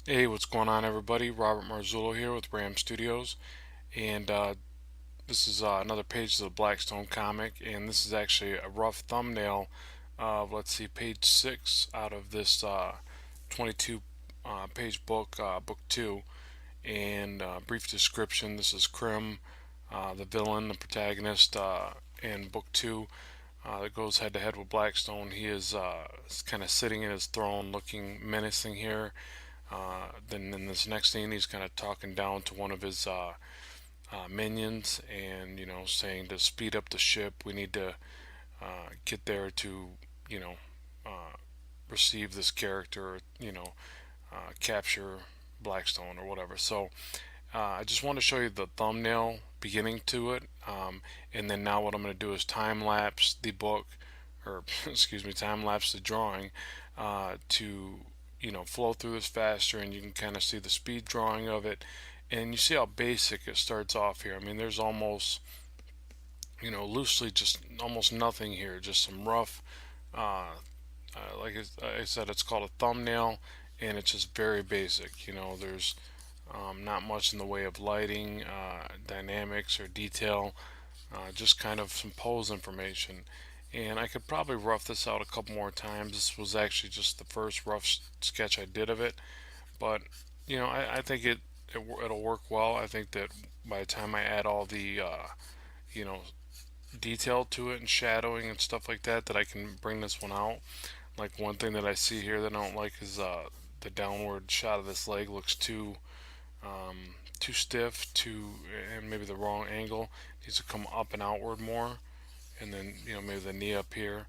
Hey, what's going on, everybody? Robert Marzullo here with Ram Studios, and this is another page of the Blackstone comic, and this is actually a rough thumbnail of, let's see, page 6 out of this 22 page book, book 2, and brief description. This is Krim, the villain, the protagonist in book 2 that goes head to head with Blackstone. He is kind of sitting in his throne, looking menacing here. Then in this next scene, he's kind of talking down to one of his minions, and saying to speed up the ship. We need to get there to you know uh, receive this character. Capture Blackstone or whatever. So I just want to show you the thumbnail beginning to it, and then now what I'm going to do is time lapse the book, or excuse me, time lapse the drawing to flow through this faster, and you can kind of see the speed drawing of it, and you see how basic it starts off here. I mean, there's almost loosely just almost nothing here, just some rough. Like I said, it's called a thumbnail, and it's just very basic. There's not much in the way of lighting, dynamics, or detail, just kind of some pose information. And I could probably rough this out a couple more times. This was actually just the first rough sketch I did of it, but I think it'll work well. I think that by the time I add all the you know detail to it and shadowing and stuff like that, that I can bring this one out. Like one thing that I see here that I don't like is the downward shot of this leg looks too stiff, and maybe the wrong angle. It needs to come up and outward more, and then maybe the knee up here.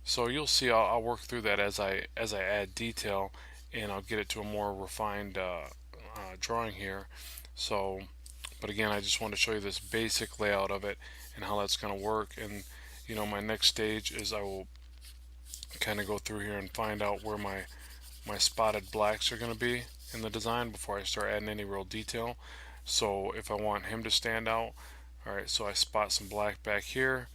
So you'll see. I'll work through that as I add detail, and I'll get it to a more refined drawing here. So, but again, I just want to show you this basic layout of it and how that's going to work. And my next stage is I will kind of go through here and find out where my spotted blacks are going to be in the design before I start adding any real detail. So if I want him to stand out, all right, so I spot some black back here,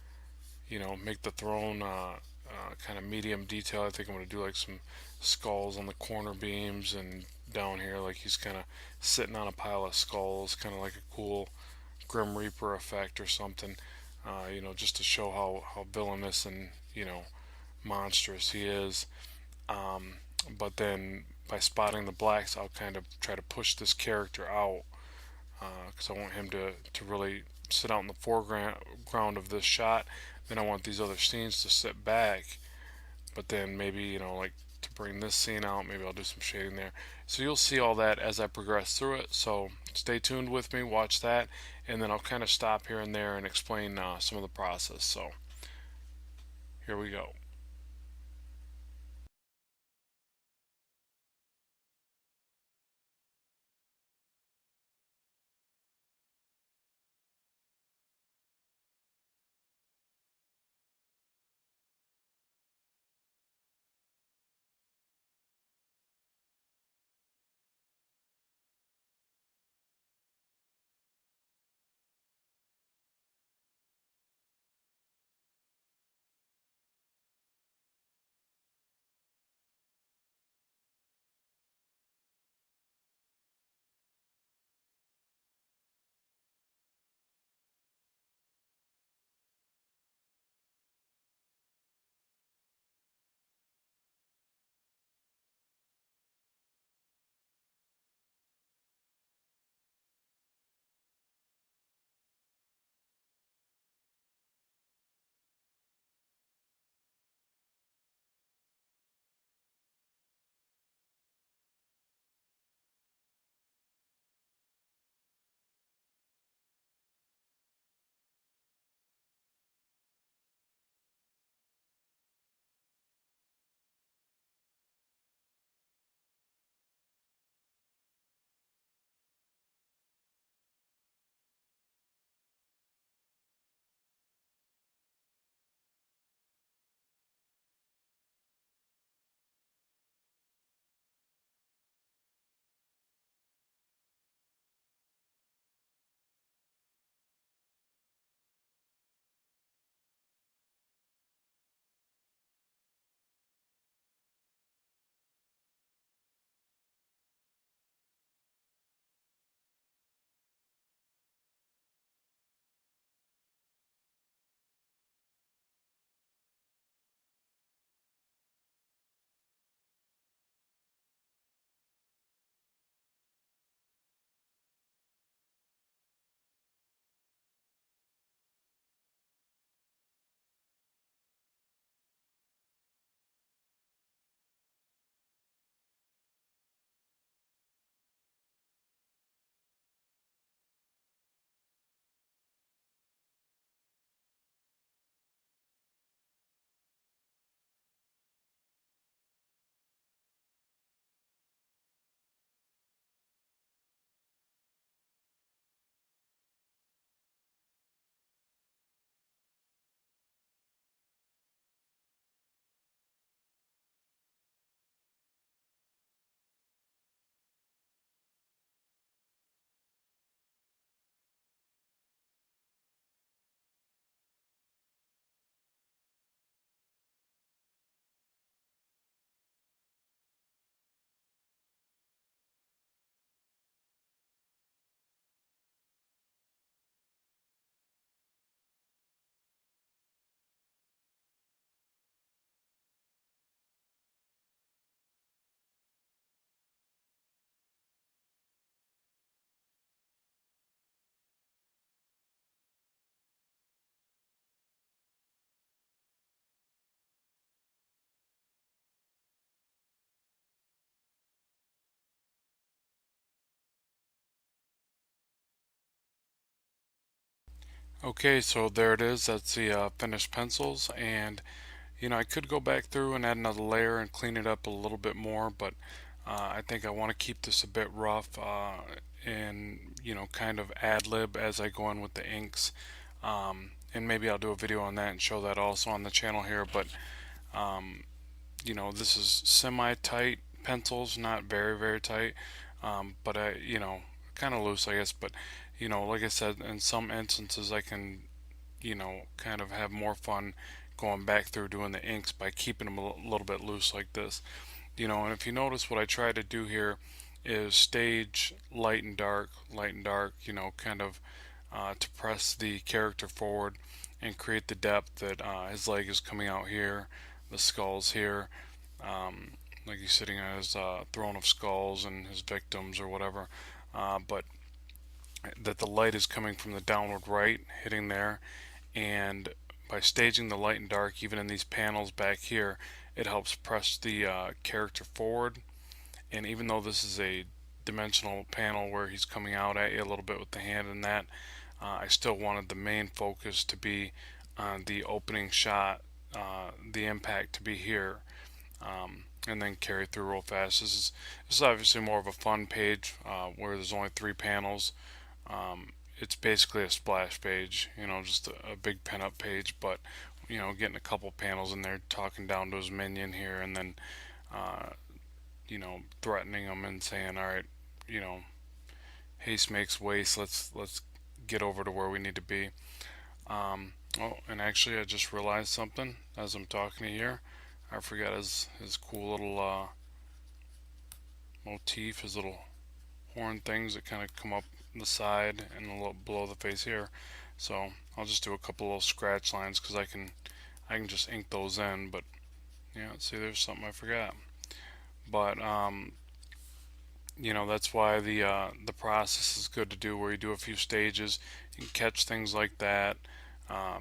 make the throne kind of medium detail. I think I'm going to do like some skulls on the corner beams, and down here like he's kind of sitting on a pile of skulls, kind of like a cool Grim Reaper effect or something, just to show how villainous and monstrous he is. But then by spotting the blacks, I'll kind of try to push this character out, because I want him to really sit out in the foreground of this shot. Then I want these other scenes to sit back, but then maybe like to bring this scene out, maybe I'll do some shading there. So you'll see all that as I progress through it. So stay tuned with me, watch that, and then I'll kind of stop here and there and explain some of the process. So here we go. Okay, so there it is. That's the finished pencils, and I could go back through and add another layer and clean it up a little bit more, but I think I want to keep this a bit rough, and kind of ad lib as I go in with the inks. And maybe I'll do a video on that and show that also on the channel here. But um, this is semi-tight pencils, not very, very tight, but kind of loose, I guess. But like I said, in some instances, I can kind of have more fun going back through doing the inks by keeping them a little bit loose like this. And if you notice, what I try to do here is stage light and dark, kind of to press the character forward and create the depth that his leg is coming out here, the skull's here, like he's sitting on his throne of skulls and his victims or whatever. But that the light is coming from the downward right, hitting there, and by staging the light and dark, even in these panels back here, it helps press the character forward. And even though this is a dimensional panel where he's coming out at you a little bit with the hand and that, I still wanted the main focus to be on the opening shot, the impact to be here, and then carry through real fast. This is obviously more of a fun page where there's only 3 panels. It's basically a splash page, just a big pinup page, but getting a couple panels in there, talking down to his minion here, and then uh, threatening him and saying, "All right, you know, haste makes waste. Let's get over to where we need to be." Oh, and actually, I just realized something as I'm talking to you here. I forgot his cool little motif, his little horn things that kind of come up the side and a little below the face here. So I'll just do a couple little scratch lines because I can just ink those in. But yeah, see, there's something I forgot. But that's why the process is good to do, where you do a few stages, you can catch things like that,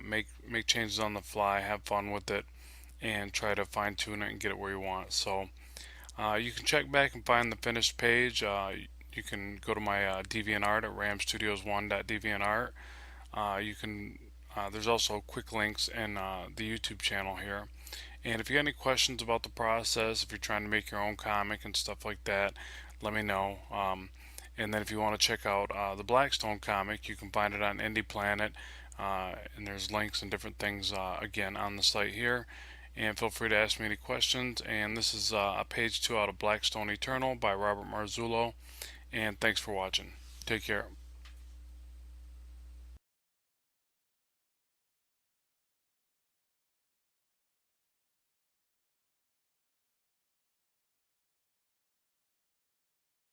make changes on the fly, have fun with it, and try to fine tune it and get it where you want it. So you can check back and find the finished page. You can go to my DeviantArt at ramstudios1.deviantart. You can there's also quick links in the YouTube channel here. And if you got any questions about the process, if you're trying to make your own comic and stuff like that, let me know. And then if you want to check out the Blackstone comic, you can find it on Indie Planet. And there's links and different things again on the site here. And feel free to ask me any questions. And this is a page 2 out of Blackstone Eternal by Robert Marzullo. And thanks for watching. Take care.